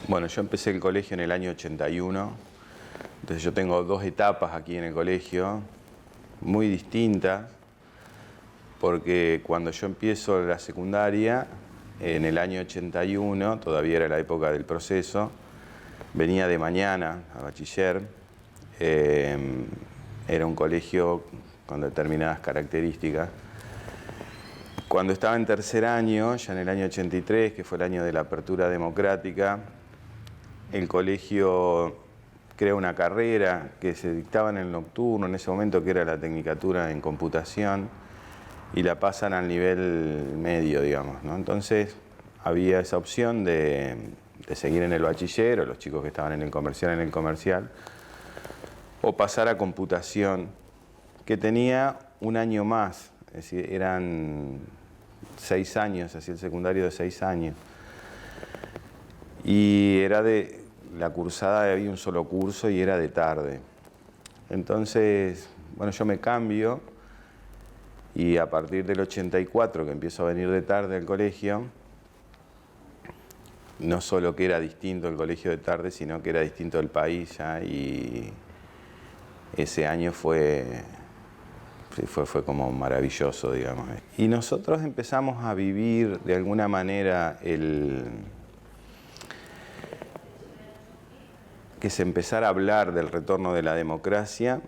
Bueno, yo empecé el colegio en el año 81, entonces yo tengo dos etapas aquí en el colegio, muy distintas, porque cuando yo empiezo la secundaria, en el año 81, todavía era la época del proceso, venía de mañana a bachiller, era un colegio con determinadas características. Cuando estaba en tercer año, ya en el año 83, que fue el año de la apertura democrática, el colegio crea una carrera que se dictaba en el nocturno, en ese momento, que era la tecnicatura en computación, y la pasan al nivel medio, digamos, ¿no? Entonces había esa opción de seguir en el bachiller, o los chicos que estaban en el comercial, o pasar a computación, que tenía un año más, es decir, eran 6 años, así el secundario de 6 años. Y era de la cursada, había un solo curso y era de tarde. Entonces, bueno, yo me cambio y a partir del 84, que empiezo a venir de tarde al colegio, no solo que era distinto el colegio de tarde, sino que era distinto el país ya, y ese año fue como maravilloso, digamos. Y nosotros empezamos a vivir de alguna manera que se empezara a hablar del retorno de la democracia,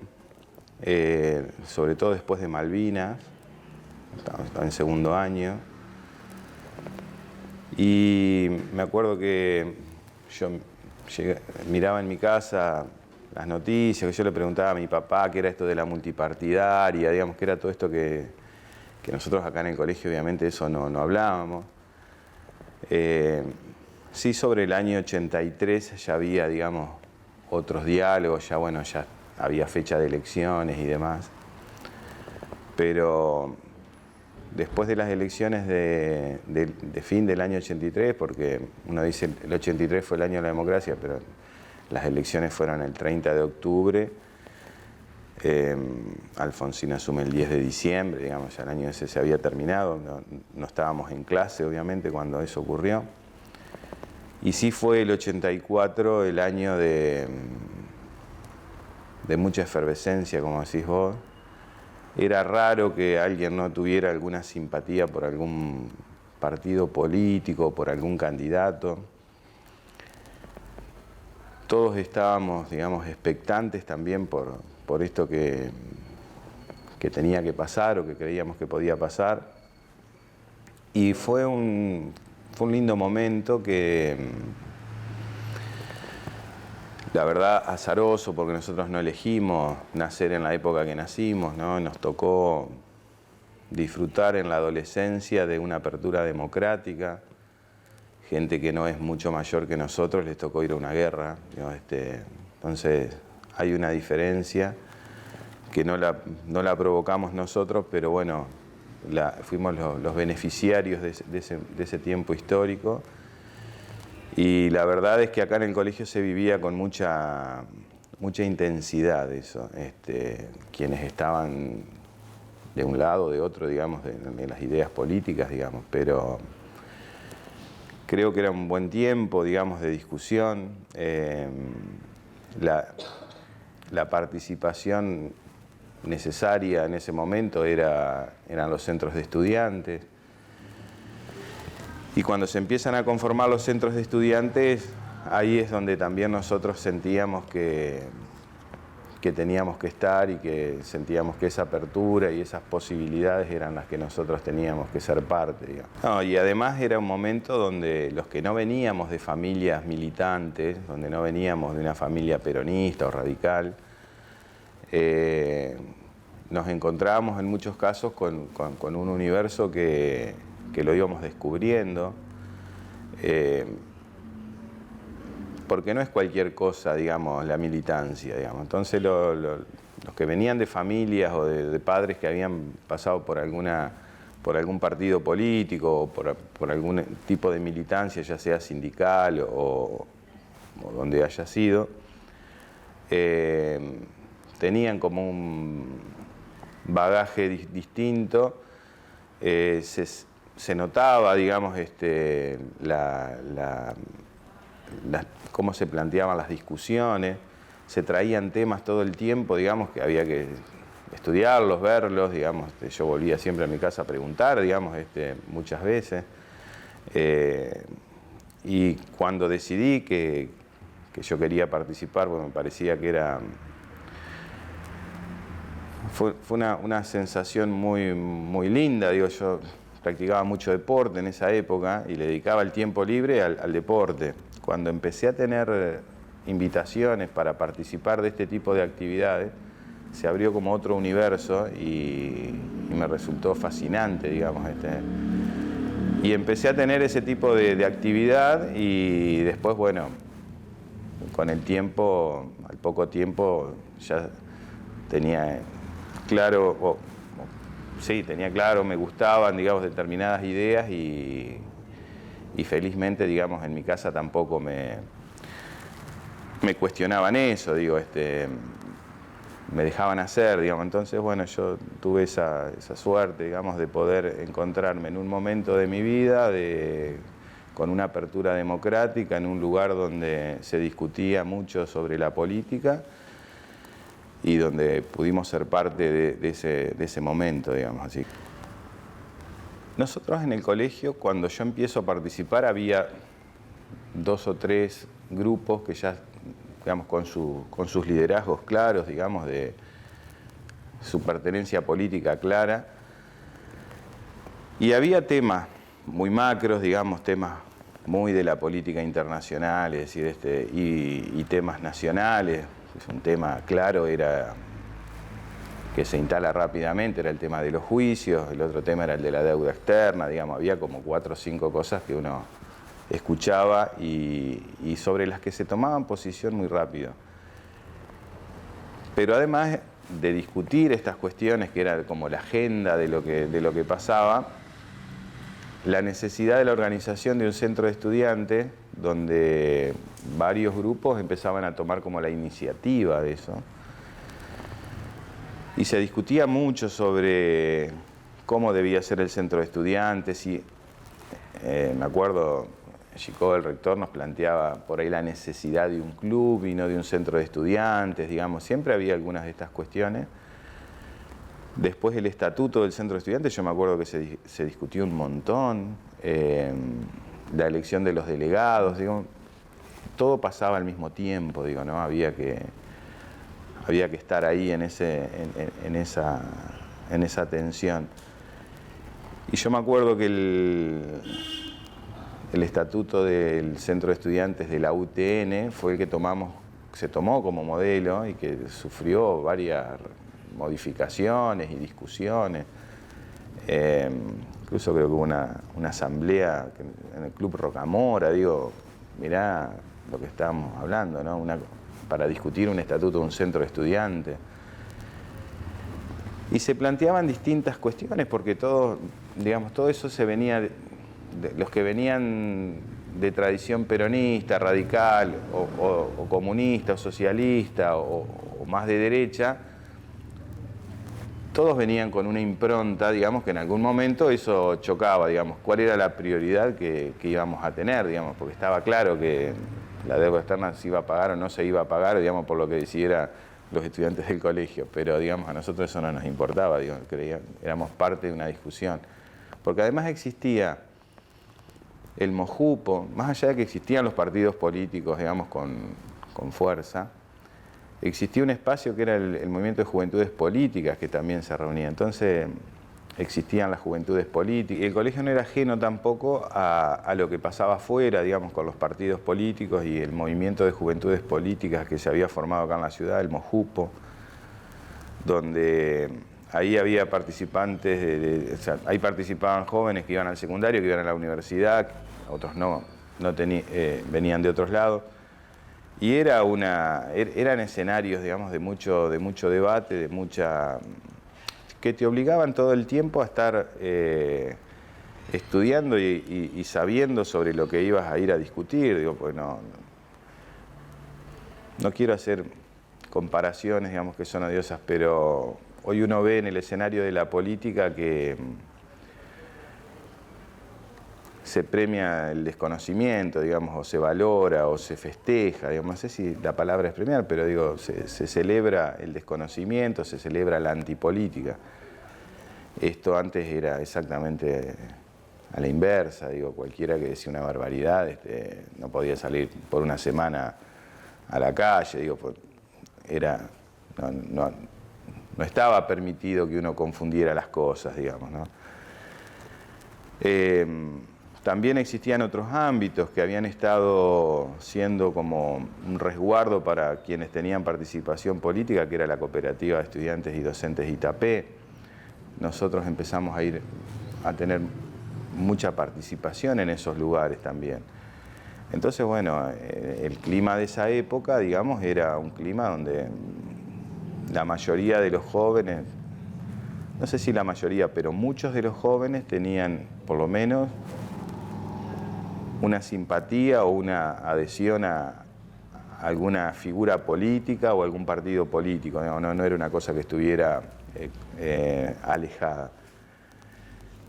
sobre todo después de Malvinas, estaba en segundo año, y me acuerdo que yo miraba en mi casa las noticias, que yo le preguntaba a mi papá qué era esto de la multipartidaria, digamos, que era todo esto que nosotros acá en el colegio obviamente eso no hablábamos. Sí, sobre el año 83 ya había, digamos, otros diálogos, ya bueno, ya había fecha de elecciones y demás. Pero después de las elecciones de fin del año 83, porque uno dice el 83 fue el año de la democracia, pero las elecciones fueron el 30 de octubre, Alfonsín asume el 10 de diciembre, digamos, ya el año ese se había terminado, no estábamos en clase obviamente cuando eso ocurrió. Y sí fue el 84 el año de mucha efervescencia, como decís vos. Era raro que alguien no tuviera alguna simpatía por algún partido político, por algún candidato. Todos estábamos, digamos, expectantes también por esto que tenía que pasar o que creíamos que podía pasar. Y fue un lindo momento que, la verdad, azaroso, porque nosotros no elegimos nacer en la época que nacimos, ¿no? Nos tocó disfrutar en la adolescencia de una apertura democrática. Gente que no es mucho mayor que nosotros les tocó ir a una guerra, ¿no? Entonces hay una diferencia que no la provocamos nosotros, pero bueno, fuimos los beneficiarios de ese tiempo histórico. Y la verdad es que acá en el colegio se vivía con mucha intensidad eso. Quienes estaban de un lado o de otro, digamos, de las ideas políticas, digamos, pero creo que era un buen tiempo, digamos, de discusión. La participación necesaria en ese momento eran los centros de estudiantes. Y cuando se empiezan a conformar los centros de estudiantes, ahí es donde también nosotros sentíamos que teníamos que estar y que sentíamos que esa apertura y esas posibilidades eran las que nosotros teníamos que ser parte, digamos. No, y además era un momento donde los que no veníamos de familias militantes, donde no veníamos de una familia peronista o radical, nos encontrábamos en muchos casos con un universo que lo íbamos descubriendo, porque no es cualquier cosa, digamos, la militancia, digamos. Entonces los que venían de familias o de padres que habían pasado por algún partido político o por algún tipo de militancia, ya sea sindical o donde haya sido, tenían como un bagaje distinto. Se notaba, digamos, cómo se planteaban las discusiones, se traían temas todo el tiempo, digamos, que había que estudiarlos, verlos, digamos, yo volvía siempre a mi casa a preguntar, digamos, muchas veces. Y cuando decidí que yo quería participar, pues me parecía que fue una sensación muy linda, digo, yo practicaba mucho deporte en esa época y le dedicaba el tiempo libre al deporte. Cuando empecé a tener invitaciones para participar de este tipo de actividades, se abrió como otro universo y me resultó fascinante, digamos. Y empecé a tener ese tipo de actividad y después, bueno, con el tiempo, al poco tiempo, ya tenía claro, tenía claro, me gustaban, digamos, determinadas ideas y felizmente, digamos, en mi casa tampoco me cuestionaban eso, digo, me dejaban hacer, digamos. Entonces, bueno, yo tuve esa suerte, digamos, de poder encontrarme en un momento de mi vida con una apertura democrática, en un lugar donde se discutía mucho sobre la política y donde pudimos ser parte de ese momento, digamos así. Nosotros en el colegio, cuando yo empiezo a participar, había 2 o 3 grupos que ya, digamos, con sus liderazgos claros, digamos, de su pertenencia política clara. Y había temas muy macros, digamos, temas muy de la política internacional, es decir, y temas nacionales. Un tema claro era que se instala rápidamente, era el tema de los juicios, el otro tema era el de la deuda externa, digamos, había como 4 o 5 cosas que uno escuchaba y sobre las que se tomaban posición muy rápido. Pero además de discutir estas cuestiones, que era como la agenda de lo que pasaba, la necesidad de la organización de un centro de estudiantes donde varios grupos empezaban a tomar como la iniciativa de eso. Y se discutía mucho sobre cómo debía ser el centro de estudiantes y me acuerdo, Chico, el rector, nos planteaba por ahí la necesidad de un club y no de un centro de estudiantes, digamos, siempre había algunas de estas cuestiones. Después el estatuto del centro de estudiantes, yo me acuerdo que se discutió un montón, la elección de los delegados, digo, todo pasaba al mismo tiempo, digo, ¿no? Había que estar ahí en esa tensión. Y yo me acuerdo que el estatuto del centro de estudiantes de la UTN fue el que se tomó como modelo y que sufrió varias modificaciones y discusiones. Incluso creo que hubo una asamblea en el Club Rocamora, digo, mirá lo que estábamos hablando, ¿no? Para discutir un estatuto de un centro de estudiantes. Y se planteaban distintas cuestiones porque todo eso se venía, los que venían de tradición peronista, radical, o comunista, o socialista, o más de derecha, todos venían con una impronta, digamos, que en algún momento eso chocaba, digamos, cuál era la prioridad que íbamos a tener, digamos, porque estaba claro que la deuda externa se iba a pagar o no se iba a pagar, digamos, por lo que decidieran los estudiantes del colegio, pero, digamos, a nosotros eso no nos importaba, digamos, éramos parte de una discusión. Porque además existía el MOJUPO, más allá de que existían los partidos políticos, digamos, con fuerza, existía un espacio que era el Movimiento de Juventudes Políticas, que también se reunía. Entonces existían las juventudes políticas. Y el colegio no era ajeno tampoco a lo que pasaba afuera, digamos, con los partidos políticos y el Movimiento de Juventudes Políticas que se había formado acá en la ciudad, el MOJUPO, donde ahí había participantes, o sea, ahí participaban jóvenes que iban al secundario, que iban a la universidad, otros venían de otros lados. Y eran escenarios, digamos, de mucho debate, que te obligaban todo el tiempo a estar estudiando y sabiendo sobre lo que ibas a ir a discutir. Digo, pues no quiero hacer comparaciones, digamos, que son odiosas, pero hoy uno ve en el escenario de la política que se premia el desconocimiento, digamos, o se valora, o se festeja, digamos, no sé si la palabra es premiar, pero digo, se celebra el desconocimiento, se celebra la antipolítica. Esto antes era exactamente a la inversa, digo, cualquiera que decía una barbaridad no podía salir por una semana a la calle, digo, no estaba permitido que uno confundiera las cosas, digamos, ¿no? También existían otros ámbitos que habían estado siendo como un resguardo para quienes tenían participación política, que era la Cooperativa de Estudiantes y Docentes ITAPE. Nosotros empezamos a tener mucha participación en esos lugares también. Entonces, bueno, el clima de esa época, digamos, era un clima donde la mayoría de los jóvenes, no sé si la mayoría, pero muchos de los jóvenes tenían, por lo menos, una simpatía o una adhesión a alguna figura política o algún partido político. No era una cosa que estuviera alejada.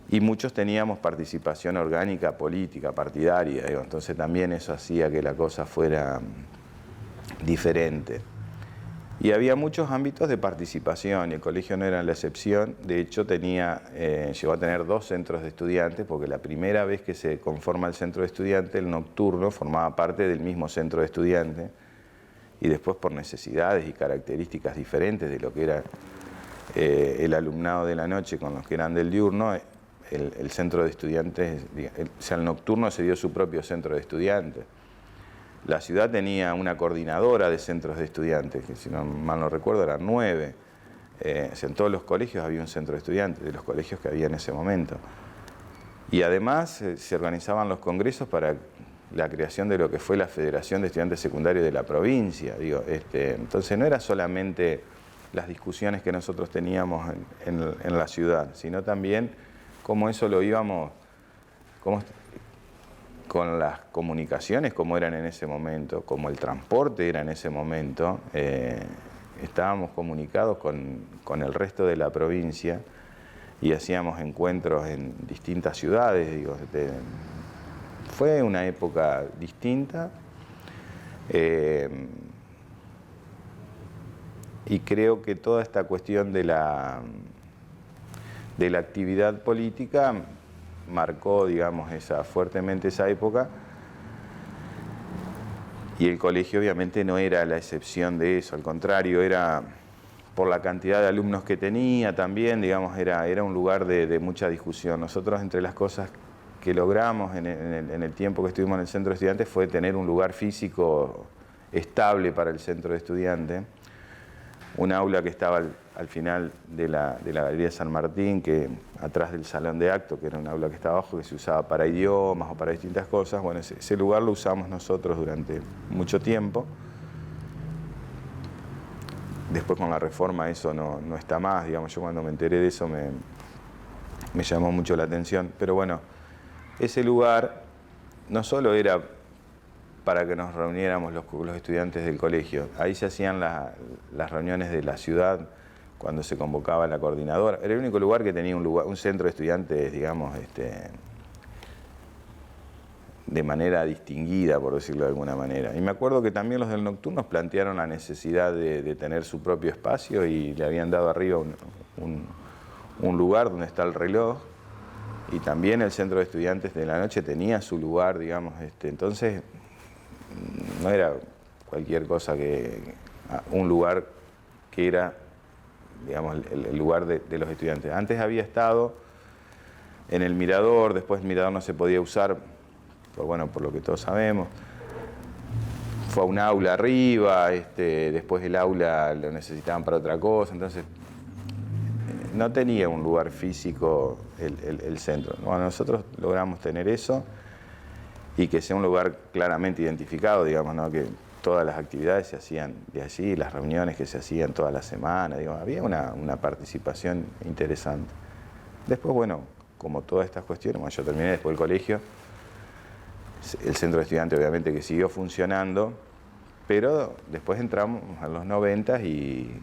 Y muchos teníamos participación orgánica política, partidaria, digo. Entonces también eso hacía que la cosa fuera diferente. Y había muchos ámbitos de participación, y el colegio no era la excepción. De hecho, llegó a tener 2 centros de estudiantes, porque la primera vez que se conforma el centro de estudiantes, el nocturno formaba parte del mismo centro de estudiantes, y después por necesidades y características diferentes de lo que era el alumnado de la noche con los que eran del diurno, el centro de estudiantes, o sea, el nocturno se dio su propio centro de estudiantes. La ciudad tenía una coordinadora de centros de estudiantes, que si no mal no recuerdo eran 9. O sea, en todos los colegios había un centro de estudiantes, de los colegios que había en ese momento. Y además se organizaban los congresos para la creación de lo que fue la Federación de Estudiantes Secundarios de la provincia. Digo, entonces no era solamente las discusiones que nosotros teníamos en la ciudad, sino también cómo eso lo íbamos, con las comunicaciones como eran en ese momento, como el transporte era en ese momento, estábamos comunicados con el resto de la provincia y hacíamos encuentros en distintas ciudades. Digo, fue una época distinta y creo que toda esta cuestión de la actividad política marcó, digamos, fuertemente esa época, y el colegio obviamente no era la excepción de eso, al contrario, era por la cantidad de alumnos que tenía también, digamos, era un lugar de mucha discusión. Nosotros, entre las cosas que logramos en el tiempo que estuvimos en el centro de estudiantes, fue tener un lugar físico estable para el centro de estudiantes, un aula que estaba al final de la Galería de San Martín, que atrás del salón de acto, que era un aula que estaba abajo, que se usaba para idiomas o para distintas cosas. Bueno, ese lugar lo usamos nosotros durante mucho tiempo. Después con la reforma eso no está más, digamos. Yo cuando me enteré de eso me llamó mucho la atención. Pero bueno, ese lugar no solo era para que nos reuniéramos los estudiantes del colegio. Ahí se hacían las reuniones de la ciudad cuando se convocaba la coordinadora. Era el único lugar que tenía un centro de estudiantes, digamos, de manera distinguida, por decirlo de alguna manera. Y me acuerdo que también los del nocturno plantearon la necesidad de tener su propio espacio y le habían dado arriba un lugar donde está el reloj. Y también el centro de estudiantes de la noche tenía su lugar, digamos. Entonces, no era cualquier cosa un lugar que era, digamos, el lugar de los estudiantes. Antes había estado en el Mirador, después el Mirador no se podía usar, por lo que todos sabemos. Fue a un aula arriba, después el aula lo necesitaban para otra cosa, entonces no tenía un lugar físico el centro. Bueno, nosotros logramos tener eso y que sea un lugar claramente identificado, digamos, ¿no? Que todas las actividades se hacían de allí, las reuniones que se hacían toda la semana, digo, había una participación interesante. Después, bueno, como todas estas cuestiones, bueno, yo terminé después del colegio, el centro de estudiantes obviamente que siguió funcionando, pero después entramos a los 90 y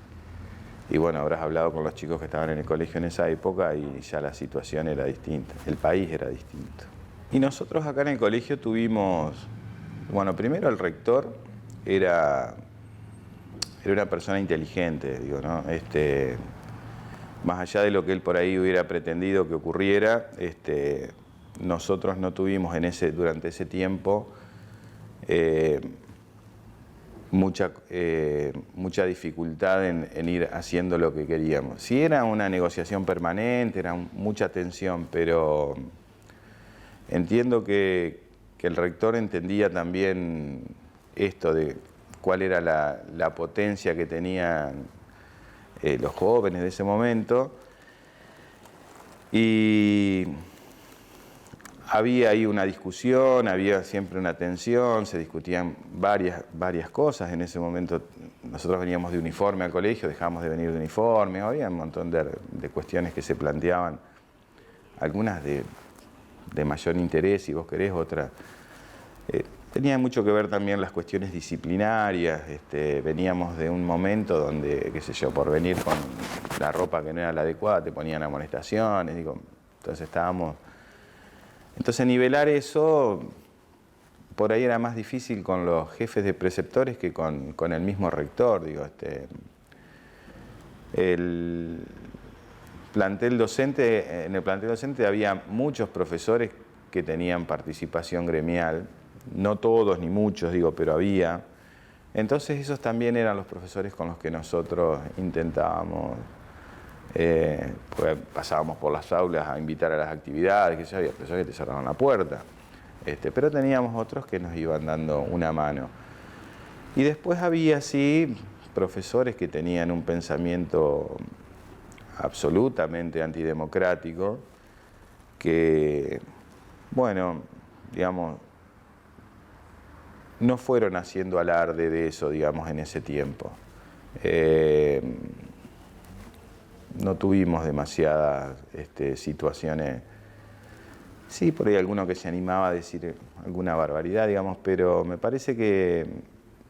bueno, habrás hablado con los chicos que estaban en el colegio en esa época y ya la situación era distinta, el país era distinto. Y nosotros acá en el colegio tuvimos, bueno, primero el rector era una persona inteligente, digo, ¿no? Más allá de lo que él por ahí hubiera pretendido que ocurriera, nosotros no tuvimos durante ese tiempo mucha dificultad en ir haciendo lo que queríamos. Sí era una negociación permanente, era mucha tensión, pero entiendo que el rector entendía también esto de cuál era la potencia que tenían los jóvenes de ese momento, y había ahí una discusión, había siempre una tensión, se discutían varias cosas. En ese momento nosotros veníamos de uniforme al colegio, dejamos de venir de uniforme, había un montón de cuestiones que se planteaban, algunas de mayor interés, si vos querés, otras. Tenía mucho que ver también las cuestiones disciplinarias. Veníamos de un momento donde, qué sé yo, por venir con la ropa que no era la adecuada te ponían amonestaciones, digo, entonces nivelar eso por ahí era más difícil con los jefes de preceptores que con el mismo rector, digo, el plantel docente, en el plantel docente había muchos profesores que tenían participación gremial, no todos ni muchos, digo, pero había. Entonces esos también eran los profesores con los que nosotros intentábamos, pues pasábamos por las aulas a invitar a las actividades, que ya había profesores que te cerraban la puerta, pero teníamos otros que nos iban dando una mano. Y después había, sí, profesores que tenían un pensamiento absolutamente antidemocrático, que, bueno, digamos, no fueron haciendo alarde de eso, digamos, en ese tiempo. No tuvimos demasiadas situaciones. Sí, por ahí alguno que se animaba a decir alguna barbaridad, digamos, pero me parece que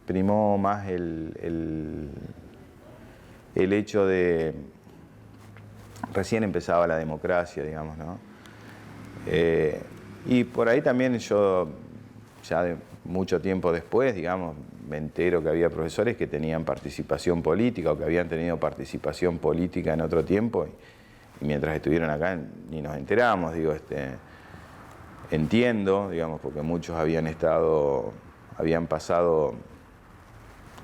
primó más el hecho de... Recién empezaba la democracia, digamos, ¿no? Y por ahí también yo, ya de mucho tiempo después, digamos, me entero que había profesores que tenían participación política o que habían tenido participación política en otro tiempo, y mientras estuvieron acá ni nos enteramos, digo, entiendo, digamos, porque muchos habían pasado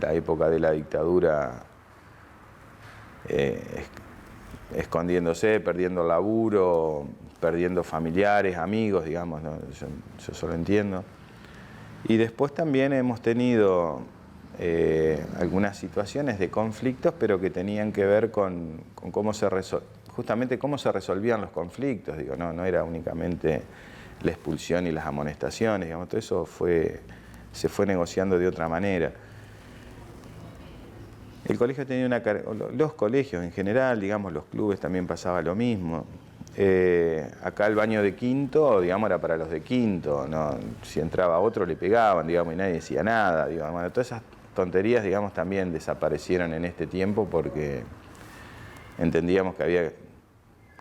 la época de la dictadura escondiéndose, perdiendo laburo, perdiendo familiares, amigos, digamos, ¿no? Yo solo entiendo. Y después también hemos tenido algunas situaciones de conflictos, pero que tenían que ver con justamente cómo se resolvían los conflictos, digo, no era únicamente la expulsión y las amonestaciones, digamos, todo eso se fue negociando de otra manera. El colegio tenía los colegios en general, digamos, los clubes también pasaba lo mismo. Acá el baño de quinto, digamos, era para los de quinto, ¿no? Si entraba otro le pegaban, digamos, y nadie decía nada, digamos. Bueno, todas esas tonterías, digamos, también desaparecieron en este tiempo porque entendíamos que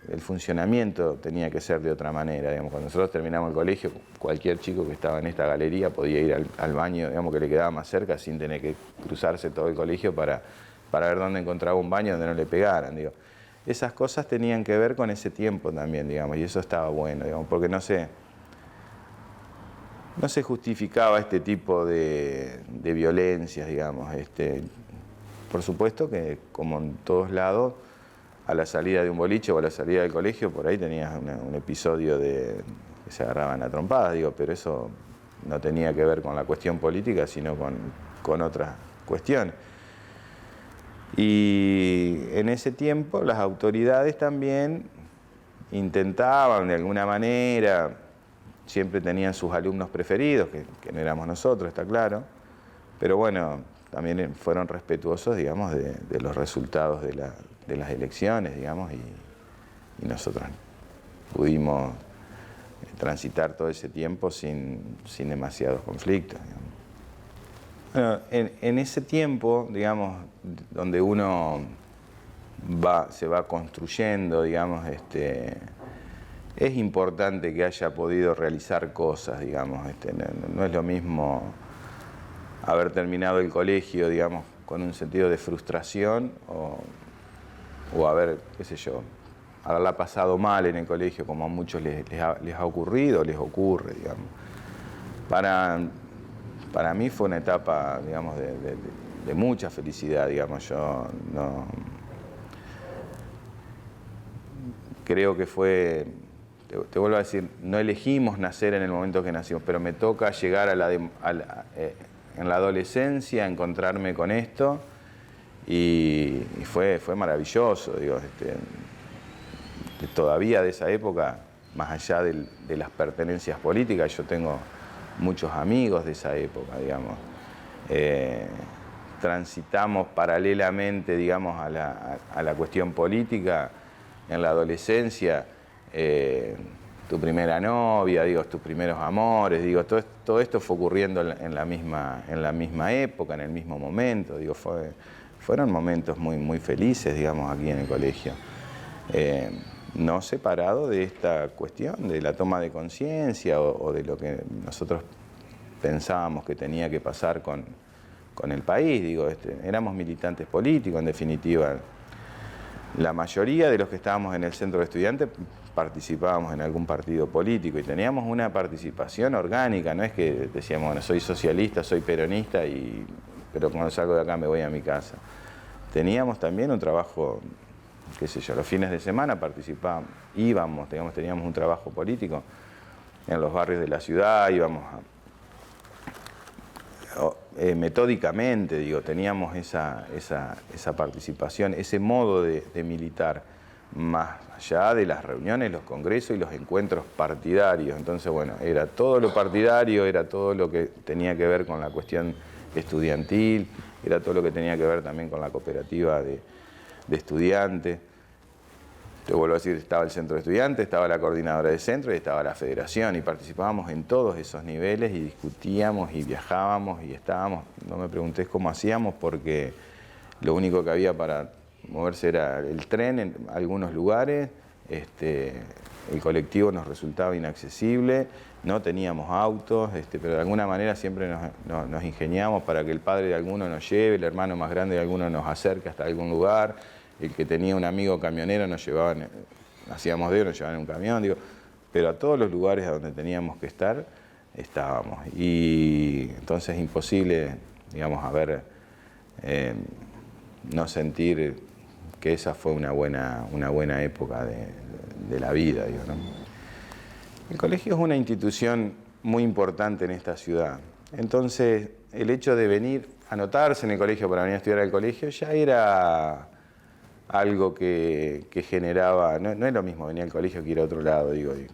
el funcionamiento tenía que ser de otra manera, digamos. Cuando nosotros terminamos el colegio, cualquier chico que estaba en esta galería podía ir al baño, digamos, que le quedaba más cerca sin tener que cruzarse todo el colegio para ver dónde encontraba un baño donde no le pegaran, digo. Esas cosas tenían que ver con ese tiempo también, digamos, y eso estaba bueno, digamos, porque no se justificaba este tipo de violencias, digamos. Por supuesto que, como en todos lados, a la salida de un boliche o a la salida del colegio, por ahí tenías un episodio que se agarraban a trompadas, digo, pero eso no tenía que ver con la cuestión política, sino con otras cuestiones. Y en ese tiempo las autoridades también intentaban de alguna manera, siempre tenían sus alumnos preferidos, que no éramos nosotros, está claro, pero bueno, también fueron respetuosos, digamos, de los resultados de las elecciones, digamos, y nosotros pudimos transitar todo ese tiempo sin demasiados conflictos, digamos. Bueno, en ese tiempo, digamos, donde uno se va construyendo, digamos, es importante que haya podido realizar cosas, digamos. No es lo mismo haber terminado el colegio, digamos, con un sentido de frustración o haber, qué sé yo, haberla pasado mal en el colegio, como a muchos les ha ocurrido, les ocurre, digamos. Para mí fue una etapa, digamos, de mucha felicidad, digamos. Yo no creo que fue, te vuelvo a decir, no elegimos nacer en el momento que nacimos, pero me toca llegar en la adolescencia, encontrarme con esto, y fue maravilloso, digo, todavía de esa época, más allá de las pertenencias políticas, yo tengo muchos amigos de esa época, digamos. Transitamos paralelamente, digamos, a la cuestión política en la adolescencia, tu primera novia, digo, tus primeros amores, digo, todo esto fue ocurriendo en la misma época, en el mismo momento, digo, fueron momentos muy felices, digamos, aquí en el colegio. No separado de esta cuestión, de la toma de conciencia o de lo que nosotros pensábamos que tenía que pasar con el país, digo, éramos militantes políticos, en definitiva. La mayoría de los que estábamos en el centro de estudiantes participábamos en algún partido político y teníamos una participación orgánica, no es que decíamos, bueno, soy socialista, soy peronista, pero cuando salgo de acá me voy a mi casa. Teníamos también un trabajo, qué sé yo, los fines de semana participábamos, íbamos, teníamos un trabajo político en los barrios de la ciudad, íbamos metódicamente, digo, teníamos esa participación, ese modo de militar, más allá de las reuniones, los congresos y los encuentros partidarios. Entonces, bueno, era todo lo partidario, era todo lo que tenía que ver con la cuestión estudiantil, era todo lo que tenía que ver también con la cooperativa de estudiantes. Te vuelvo a decir, estaba el centro de estudiantes, estaba la coordinadora de centro y estaba la federación, y participábamos en todos esos niveles y discutíamos y viajábamos y estábamos. No me preguntés cómo hacíamos, porque lo único que había para moverse era el tren en algunos lugares, el colectivo nos resultaba inaccesible, no teníamos autos, pero de alguna manera siempre nos ingeniamos para que el padre de alguno nos lleve, el hermano más grande de alguno nos acerque hasta algún lugar. El que tenía un amigo camionero nos llevaban, hacíamos dedo, nos llevaban en un camión, digo, pero a todos los lugares a donde teníamos que estar, estábamos. Y entonces es imposible, digamos, no sentir que esa fue una buena época de la vida, digo, ¿no? El colegio es una institución muy importante en esta ciudad. Entonces, el hecho de venir, anotarse en el colegio para venir a estudiar al colegio, ya era algo que generaba, no es lo mismo venir al colegio que ir a otro lado, digo, que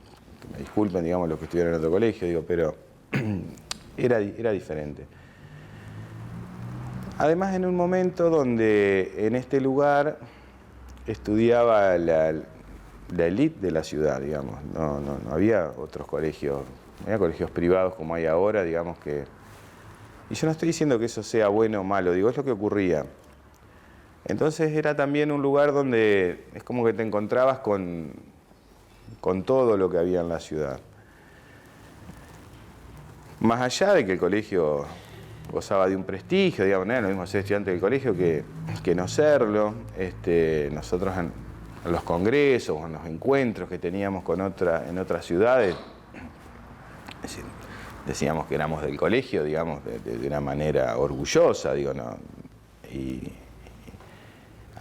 me disculpen, digamos, los que estuvieron en otro colegio, digo, pero era diferente. Además, en un momento donde en este lugar estudiaba la élite de la ciudad, digamos, no había otros colegios, no había colegios privados como hay ahora, digamos que, y yo no estoy diciendo que eso sea bueno o malo, digo, es lo que ocurría. Entonces era también un lugar donde es como que te encontrabas con todo lo que había en la ciudad. Más allá de que el colegio gozaba de un prestigio, digamos, no era lo mismo ser estudiante del colegio que no serlo. Nosotros en los congresos, en los encuentros que teníamos en otras ciudades, es decir, decíamos que éramos del colegio, digamos, de una manera orgullosa, digo, ¿no? Y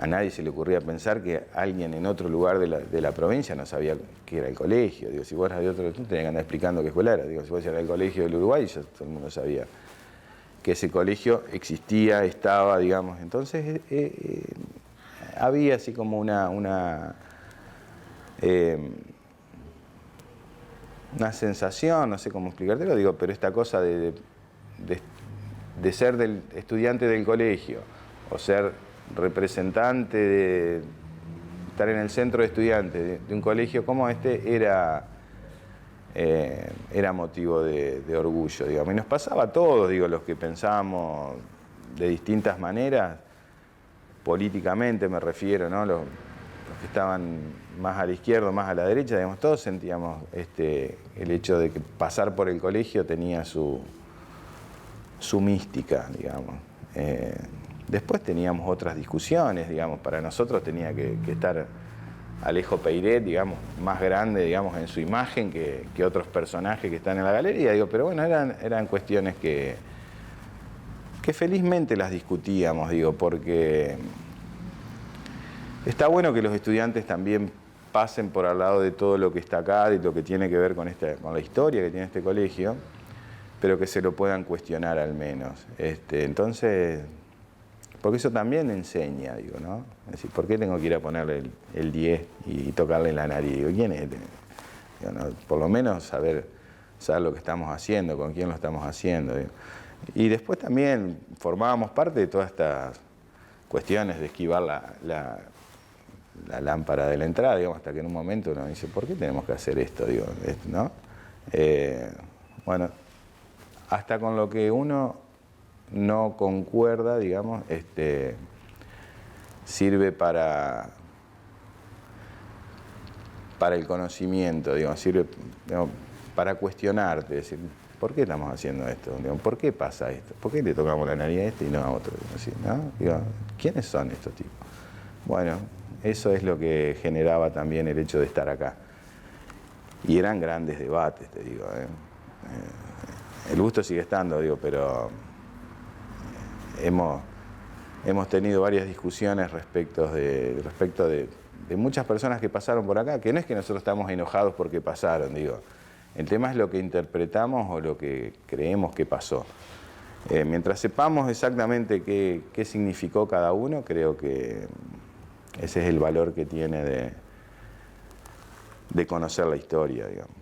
a nadie se le ocurría pensar que alguien en otro lugar de la provincia no sabía qué era el colegio. Digo, si vos eras de otro, tú tenías que andar explicando qué escuela era. Digo, si vos eras del colegio del Uruguay, ya todo el mundo sabía que ese colegio existía, estaba, digamos. Entonces, había así como una sensación, no sé cómo explicártelo, digo, pero esta cosa de ser del estudiante del colegio o ser representante de estar en el centro de estudiantes de un colegio como este era motivo de orgullo, digamos. Y nos pasaba a todos, digo, los que pensábamos de distintas maneras, políticamente me refiero, ¿no? los que estaban más a la izquierda, más a la derecha, digamos, todos sentíamos el hecho de que pasar por el colegio tenía su mística, digamos. Después teníamos otras discusiones, digamos, para nosotros tenía que estar Alejo Peiret, digamos, más grande, digamos, en su imagen que otros personajes que están en la galería, digo, pero bueno, eran cuestiones que felizmente las discutíamos, digo, porque está bueno que los estudiantes también pasen por al lado de todo lo que está acá, de lo que tiene que ver con la historia que tiene este colegio, pero que se lo puedan cuestionar al menos. Entonces, porque eso también enseña, digo, ¿no? Es decir, ¿por qué tengo que ir a ponerle el 10 y tocarle la nariz? Digo, ¿quién es? Digo, no, por lo menos saber lo que estamos haciendo, con quién lo estamos haciendo. Digo. Y después también formábamos parte de todas estas cuestiones de esquivar la lámpara de la entrada, digamos, hasta que en un momento uno dice, ¿por qué tenemos que hacer esto? Digo, ¿no? Bueno, hasta con lo que uno no concuerda, digamos, sirve para el conocimiento, digamos, sirve, digamos, para cuestionarte, decir, ¿por qué estamos haciendo esto? Digamos, ¿por qué pasa esto? ¿Por qué le tocamos la nariz a este y no a otro? Así, ¿no? Digo, ¿quiénes son estos tipos? Bueno, eso es lo que generaba también el hecho de estar acá. Y eran grandes debates, te digo. El gusto sigue estando, digo, pero hemos tenido varias discusiones respecto de muchas personas que pasaron por acá, que no es que nosotros estamos enojados porque pasaron, digo. El tema es lo que interpretamos o lo que creemos que pasó. Mientras sepamos exactamente qué significó cada uno, creo que ese es el valor que tiene de conocer la historia, digamos.